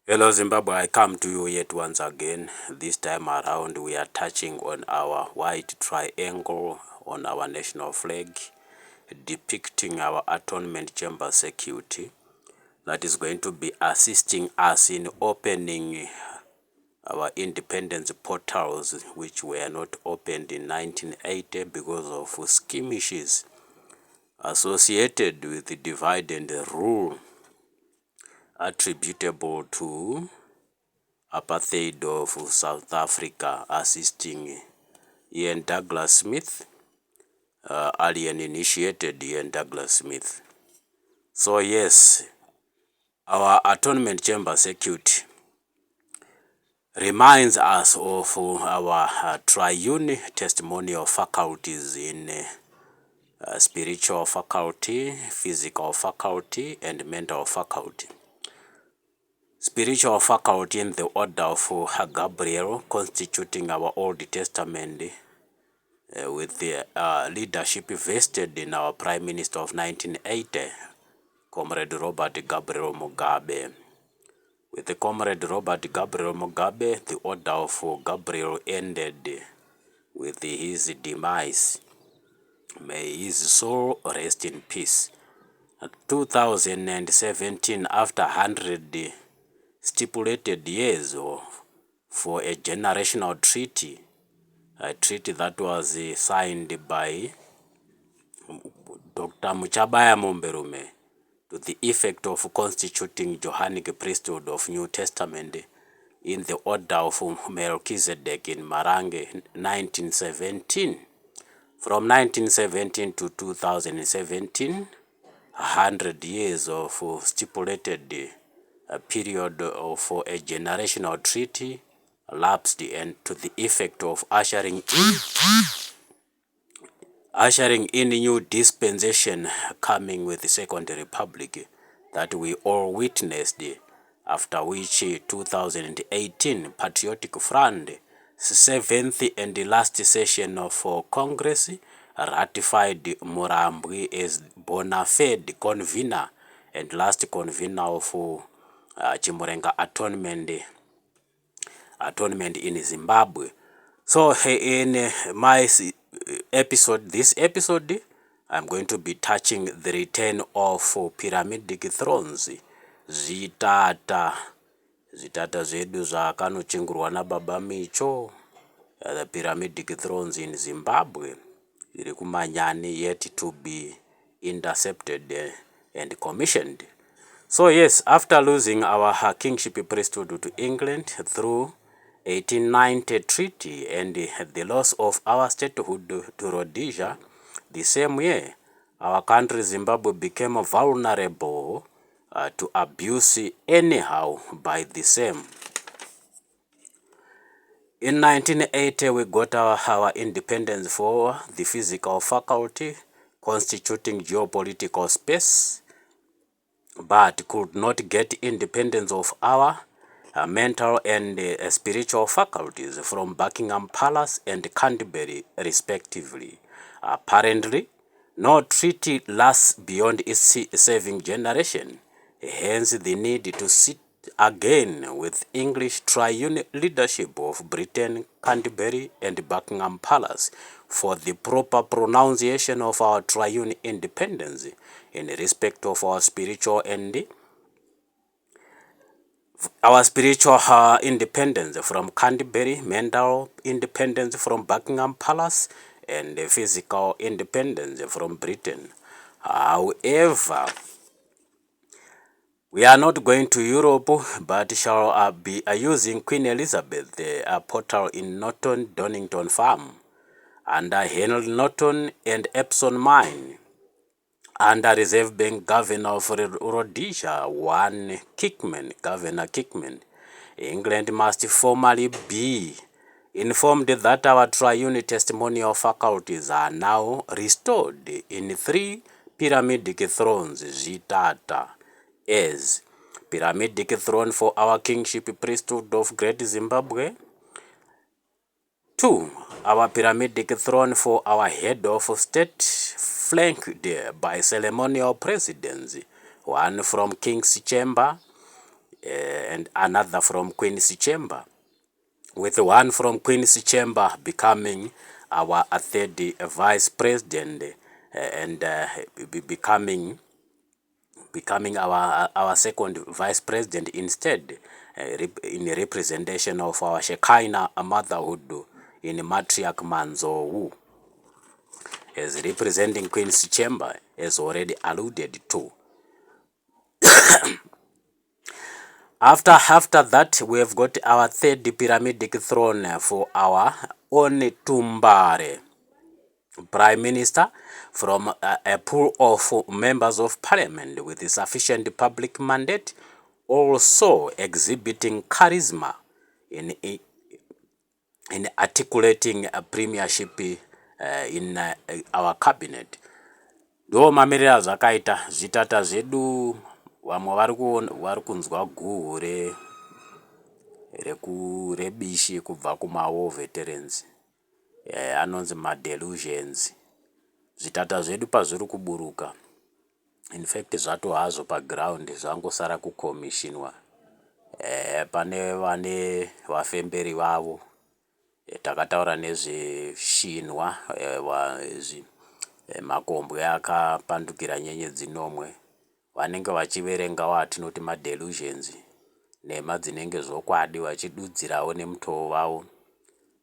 Hello Zimbabwe, I come to you yet once again. This time around we are touching on our white triangle on our national flag, depicting our atonement chamber security that is going to be assisting us in opening our independence portals, which were not opened in 1980 because of skirmishes associated with the divide and rule attributable to apartheid of South Africa, assisting Ian Douglas Smith, alien-initiated Ian Douglas Smith. So yes, our atonement chamber circuit reminds us of our triune testimonial faculties in spiritual faculty, physical faculty, and mental faculty. Spiritual faculty in the order of Gabriel, constituting our Old Testament, with the leadership vested in our Prime Minister of 1980, Comrade Robert Gabriel Mugabe. With the Comrade Robert Gabriel Mugabe, the order of Gabriel ended with his demise. May his soul rest in peace. 2017, after 100 stipulated years for a generational treaty, a treaty that was signed by Dr. Muchabaya Mumberume, to the effect of constituting Johanic priesthood of New Testament in the order of Melchizedek in Marange, 1917. From 1917 to 2017, 100 years of stipulated period of a generational treaty lapsed, and to the effect of ushering in new dispensation coming with the Second Republic that we all witnessed, after which 2018 Patriotic Front 7th and last session of Congress ratified Murambwe as bona fide convener and last convener of Chimurenga atonement in Zimbabwe. So in my this episode, I'm going to be touching the return of pyramidic thrones. Zvitata zvedu zvakanochingurwa naBaba Micho, the pyramidic thrones in Zimbabwe, zviri kumanyani, yet to be intercepted and commissioned. So yes, after losing our kingship priesthood to England through 1890 treaty and the loss of our statehood to Rhodesia the same year, our country Zimbabwe became vulnerable to abuse anyhow by the same. In 1980, we got our independence for the physical faculty, constituting geopolitical space, but could not get independence of our mental and spiritual faculties from Buckingham Palace and Canterbury, respectively. Apparently, no treaty lasts beyond its serving generation, hence the need to sit again with English triune leadership of Britain, Canterbury, and Buckingham Palace for the proper pronunciation of our triune independence in respect of our spiritual and independence from Canterbury, mental independence from Buckingham Palace, and physical independence from Britain. However, we are not going to Europe, but shall be using Queen Elizabeth, the portal in Norton Donington Farm, under Henry Norton and Epsom Mine, under Reserve Bank Governor of Rhodesia, Governor Kickman. England must formally be informed that our triune testimonial faculties are now restored in 3 pyramidic thrones, Zitata, as pyramidic throne for our kingship priesthood of Great Zimbabwe, 2, our pyramidic throne for our head of state, flanked by ceremonial presidents, 1 from King's Chamber, and another from Queen's Chamber, with one from Queen's Chamber becoming our third vice president, and becoming our second vice president instead, in representation of our Shekinah motherhood in Matriarch Manzowu, as representing Queen's Chamber, as already alluded to. After that, we have got our third pyramidic throne for our own Tumbare Prime Minister, from a pool of members of parliament with sufficient public mandate, also exhibiting charisma in articulating a premiership in our cabinet. Ndo mamirira zvakaita zvitata zvedu. Vamwe vari kunzwa guhu rebishi kubva kuma-war veterans, anonzi ma-delusions. Zvitata zvedu pazviri kuburuka, in fact zvato hazvo paground zvangosara kukomishinwa. Pane vane vafemberi vavo, takataura nezveshinwa, makombwe akapandukira nyenyedzi nomwe, vanenge vachiverengawo atinoti ma-delusions, nhema dzinenge zvokwadi, vachidudzirawo nemutoo wavo.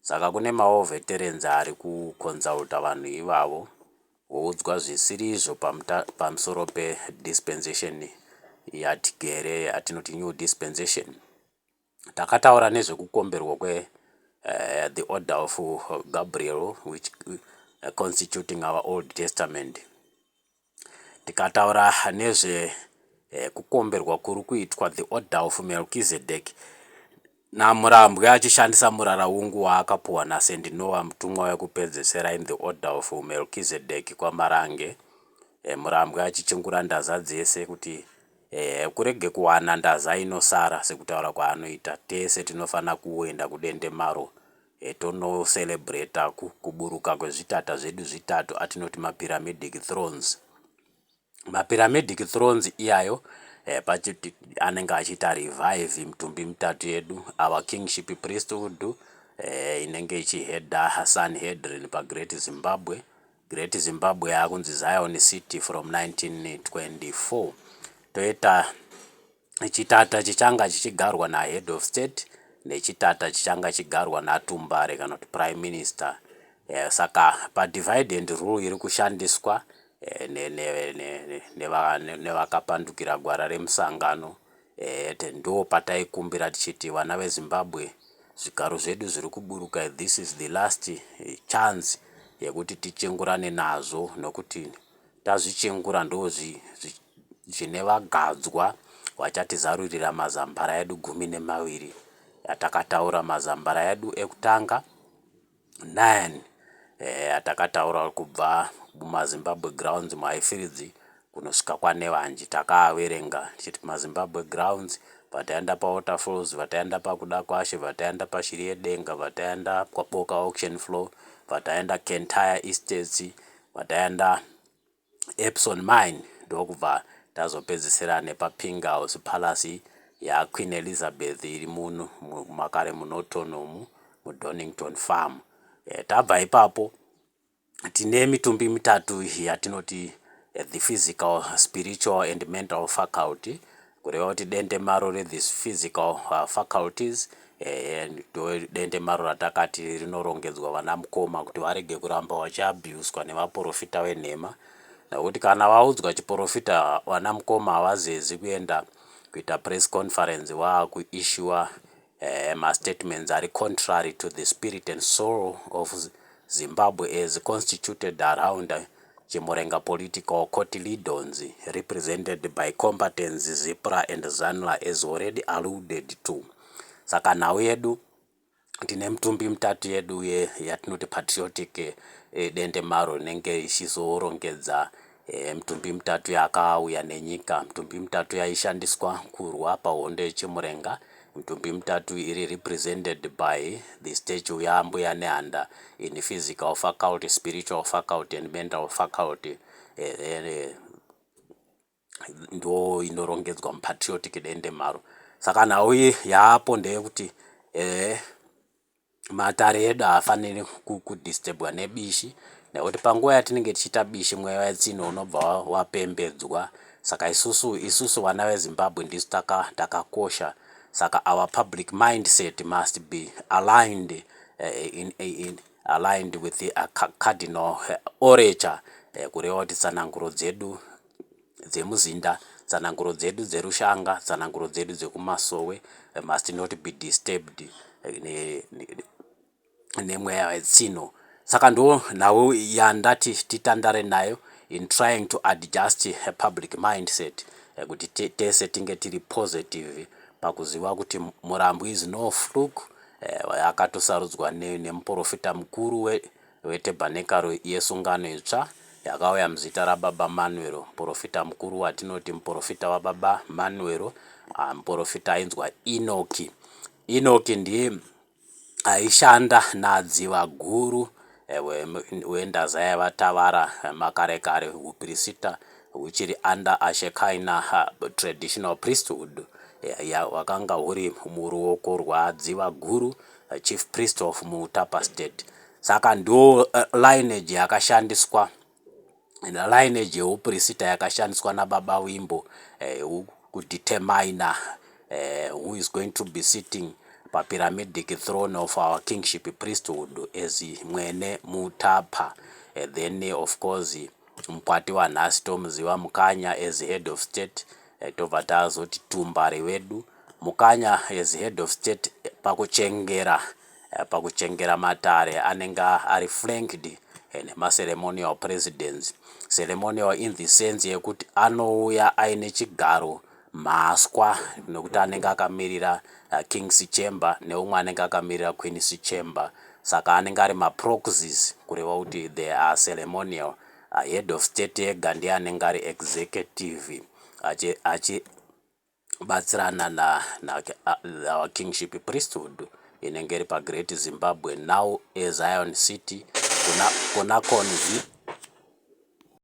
Saka kune ma-war veterans ari kukonsulta vanhu ivavo, voudzwa zvisirizvo pamusoro pe-dispensation yatigere yatinoti new dispensation. Takataura nezvekukomberwa the order of Gabriel, which constituting our Old Testament. Tikataura nezve kukomberwa kuri kuitwa the order of Melchizedek, naMurambwe achishandisa murara ungu waakapuwa naSendinowa, mutumwa wekupedzesera in the order of Melchizedek kwamarange. Murambwe achichengura ndaza dzese kuti kurege kuwana ndaza inosara, sekutaura kwaanoita. Tese tinofana kuenda kudende maro tono celebrate kuburuka kwezvitata zvedu zvitatu atinoti ma-pyramidic thrones. Ma-pyramidic thrones iyayo anenge achiita revive mitumbi mitatu yedu, our kingship priesthood, inenge ichihedha Sanhedrin paGreat Zimbabwe. Great Zimbabwe yakunzi Zion City from 1924. Toita chitata chichanga chichigarwa na head of state, nechitata chichanga chigarwa naTumbare kana kuti prime minister. Saka pa divide and rule iri kushandiswa nevakapandukira gwara remusangano, ndo pataikumbira tichiti vana veZimbabwe, zvigaro zvedu zviri kuburuka, this is the last chance yekuti tichengurane nazvo, nokuti tazvichengura ndo zvine vagadzwa vachatizarurira mazambara edu 12 atakataura. Mazambara edu ekutanga 9 atakataura kubva mumaZimbabwe grounds muHighfields kunosvika kwaNevanji. Takaaverenga tichiti maZimbabwe grounds, vataenda paWaterfalls, vataenda pakuda kwashe, vataenda pashiri yedenga, vataenda kwaBoka auction floor, vataenda Kentire Estates, vataenda Epsom mine, ndokubva tazopedzisira nepaPing House Palace yaQueen Elizabeth iri makare muNorton muDonington Farm. Tabva ipapo tine mitumbi mitatu yatinoti the physical, spiritual and mental faculty, kureva kuti dende maro re-these physical faculties, dende maro ratakati rinorongedzwa vana mukoma kuti varege kuramba vachiabuswa nevaprofita venhema, nekuti kana vaudzwa chiprofita vana mukoma havazezi kuenda kuita press conference waakuissuwa ma-statements ari contrary to the spirit and soul of Zimbabwe as constituted around Chimurenga political cotyledons represented by combatants Zipra and Zanla, as already alluded to. Saka nhau yedu tine mitumbi mitatu yedu yatinoti patriotic dende maro nenge ichizorongedza mitumbi mitatu yakauya nenyika, mitumbi mitatu yaishandiswa kurwa pahondo yeChimurenga, mitumbi mitatu iri represented by the statue yaMbuya Nehanda in physical faculty, spiritual faculty and mental faculty. Ndo inorongedzwa mupatriotic dende maro. saka nhau iyi yaapo ndeyekuti matare edu haafaniri kudhisturbwa nebishi, nekuti panguva yatinenge tichiita bishi mweya wetsino unobva wapembedzwa. Saka isusu vana veZimbabwe ndisu takakosha. Saka our public mindset must be aligned aligned with the cardinal orature, kureva kuti tsananguro dzedu dzemuzinda, tsananguro dzedu dzerushanga, tsananguro dzedu dzekumasowe must not be disturbed nemweya wetsino. Saka ndo nhau yandati titandare nayo in trying to adjust a public mindset, kuti tese tinge tiri positive pakuziva kuti murambo is no fluke. Akatosarudzwa nemuprofita mukuru wetabhenakari yesungano itsva yakauya muzita rababa Manuel, muprofita mukuru watinoti muprofita wababa Manuel, muprofita ainzwa Enoki. Enoki ndiye aishanda nadziva guru wendaza yavatavara makare kare uprista huchiri under Ashekaina traditional priesthood, wakanga huri muruoko rwadziva guru chief priest of Mutapa state. Saka ndo lineage yakashandiswa, lineage yeuprista yakashandiswa nababa Wimbo kudetermine who is going to be sitting papyramidic throne of our kingship priesthood as mwene Mutapa. Then of course mukwati wanhasi tomuziva Mukanya as head of state, tobva tazoti Tumbare wedu Mukanya as head of state pakuchengera matare anenge ari flanked nemaceremonial presidents. Ceremonial in the sense yekuti anouya aine chigaro maswa, nokuti anenge akamirira king's chamber neumwe anenge akamirira queen's chamber. Saka anenge ari maproxies, kureva kuti they are ceremonial. Head of state ega ndiye anenge ari executive achibatsirana na our kingship priesthood inenge iri paGreat Zimbabwe now eZion City kuna